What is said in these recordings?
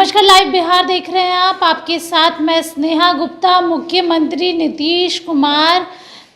नमस्कार, लाइव बिहार देख रहे हैं आप। आपके साथ मैं स्नेहा गुप्ता। मुख्यमंत्री नीतीश कुमार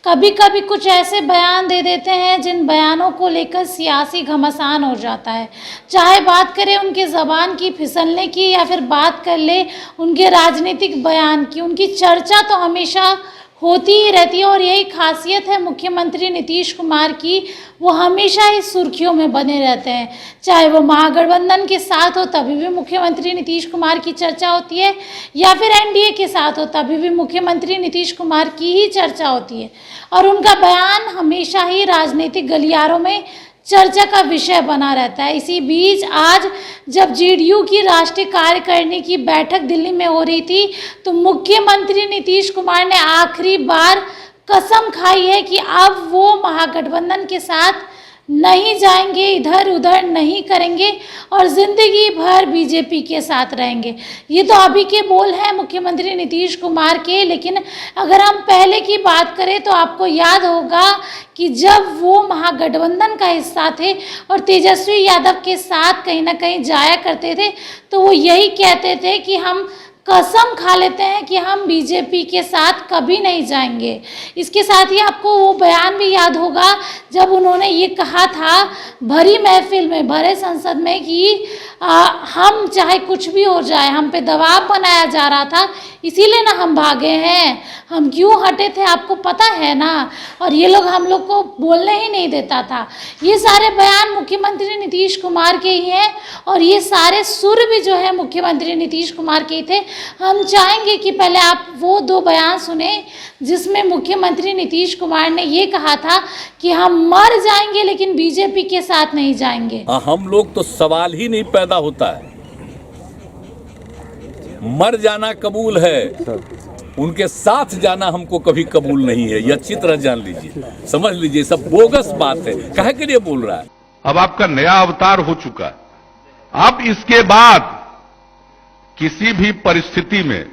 कभी कभी कुछ ऐसे बयान दे देते हैं जिन बयानों को लेकर सियासी घमासान हो जाता है। चाहे बात करें उनके ज़बान की फिसलने की या फिर बात कर ले उनके राजनीतिक बयान की, उनकी चर्चा तो हमेशा होती ही रहती है। और यही खासियत है मुख्यमंत्री नीतीश कुमार की, वो हमेशा ही सुर्खियों में बने रहते हैं। चाहे वो महागठबंधन के साथ हो तभी भी मुख्यमंत्री नीतीश कुमार की चर्चा होती है, या फिर एनडीए के साथ हो तभी भी मुख्यमंत्री नीतीश कुमार की ही चर्चा होती है। और उनका बयान हमेशा ही राजनीतिक गलियारों में चर्चा का विषय बना रहता है। इसी बीच आज जब जेडीयू की राष्ट्रीय कार्यकारिणी की बैठक दिल्ली में हो रही थी, तो मुख्यमंत्री नीतीश कुमार ने आखिरी बार कसम खाई है कि अब वो महागठबंधन के साथ नहीं जाएंगे, इधर उधर नहीं करेंगे और ज़िंदगी भर बीजेपी के साथ रहेंगे। ये तो अभी के बोल हैं मुख्यमंत्री नीतीश कुमार के, लेकिन अगर हम पहले की बात करें तो आपको याद होगा कि जब वो महागठबंधन का हिस्सा थे और तेजस्वी यादव के साथ कहीं ना कहीं जाया करते थे, तो वो यही कहते थे कि हम कसम खा लेते हैं कि हम बीजेपी के साथ कभी नहीं जाएंगे। इसके साथ ही आपको वो बयान भी याद होगा जब उन्होंने ये कहा था भरी महफिल में, भरे संसद में कि हम चाहे कुछ भी हो जाए, हम पे दबाव बनाया जा रहा था इसीलिए ना हम भागे हैं, हम क्यों हटे थे आपको पता है ना, और ये लोग हम लोग को बोलने ही नहीं देता था। ये सारे बयान मुख्यमंत्री नीतीश कुमार के ही हैं और ये सारे सुर भी जो है मुख्यमंत्री नीतीश कुमार के ही थे। हम चाहेंगे कि पहले आप वो दो बयान सुने जिसमें मुख्यमंत्री नीतीश कुमार ने ये कहा था कि हम मर जाएंगे लेकिन बीजेपी के साथ नहीं जाएंगे। हम लोग तो सवाल ही नहीं पैदा होता है, मर जाना कबूल है, उनके साथ जाना हमको कभी कबूल नहीं है। ये अच्छी तरह जान लीजिए, समझ लीजिए, सब बोगस बात है। काहे के लिए बोल रहा है? अब आपका नया अवतार हो चुका है। अब इसके बाद किसी भी परिस्थिति में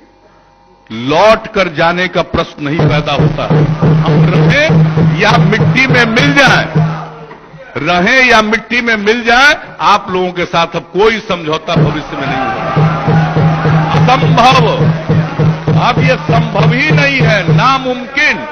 लौट कर जाने का प्रश्न नहीं पैदा होता। हम रहें या मिट्टी में मिल जाएं, रहें या मिट्टी में मिल जाएं, आप लोगों के साथ अब कोई समझौता भविष्य में नहीं होगा। असंभव, अब ये संभव ही नहीं है, नामुमकिन।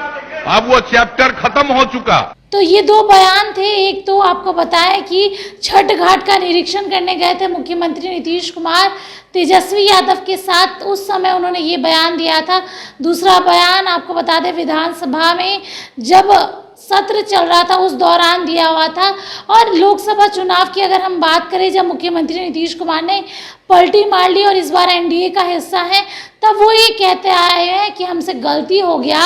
अब वो चैप्टर खत्म हो चुका। तो ये दो बयान थे। एक तो आपको बताया कि छठ घाट का निरीक्षण करने गए थे मुख्यमंत्री नीतीश कुमार तेजस्वी यादव के साथ, उस समय उन्होंने ये बयान दिया था। दूसरा बयान आपको बता दें विधानसभा में जब सत्र चल रहा था उस दौरान दिया हुआ था। और लोकसभा चुनाव की अगर हम बात करें, जब मुख्यमंत्री नीतीश कुमार ने पलटी मार ली और इस बार एनडीए का हिस्सा है, तब वो ये कहते आए हैं कि हमसे गलती हो गया,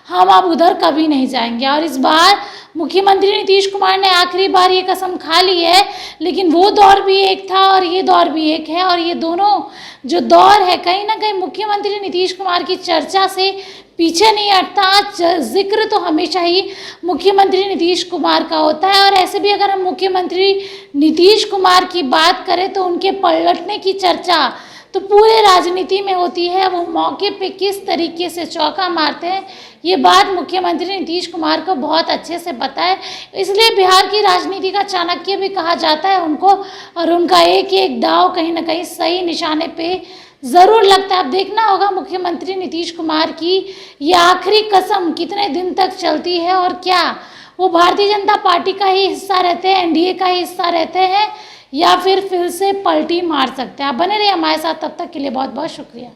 हम अब उधर कभी नहीं जाएंगे। और इस बार मुख्यमंत्री नीतीश कुमार ने आखिरी बार ये कसम खा ली है, लेकिन वो दौर भी एक था और ये दौर भी एक है। और ये दोनों जो दौर है कहीं ना कहीं मुख्यमंत्री नीतीश कुमार की चर्चा से पीछे नहीं हटता। जिक्र तो हमेशा ही मुख्यमंत्री नीतीश कुमार का होता है। और ऐसे भी अगर हम मुख्यमंत्री नीतीश कुमार की बात करें तो उनके पलटने की चर्चा तो पूरे राजनीति में होती है। वो मौके पे किस तरीके से चौका मारते हैं ये बात मुख्यमंत्री नीतीश कुमार को बहुत अच्छे से पता है। इसलिए बिहार की राजनीति का चाणक्य भी कहा जाता है उनको, और उनका एक एक दाव कहीं ना कहीं सही निशाने पे ज़रूर लगता है। अब देखना होगा मुख्यमंत्री नीतीश कुमार की ये आखिरी कसम कितने दिन तक चलती है और क्या वो भारतीय जनता पार्टी का ही हिस्सा रहते हैं, एनडीए का ही हिस्सा रहते हैं, या फिर से पलटी मार सकते हैं। आप बने रहिए हमारे साथ, तब तक के लिए बहुत बहुत शुक्रिया।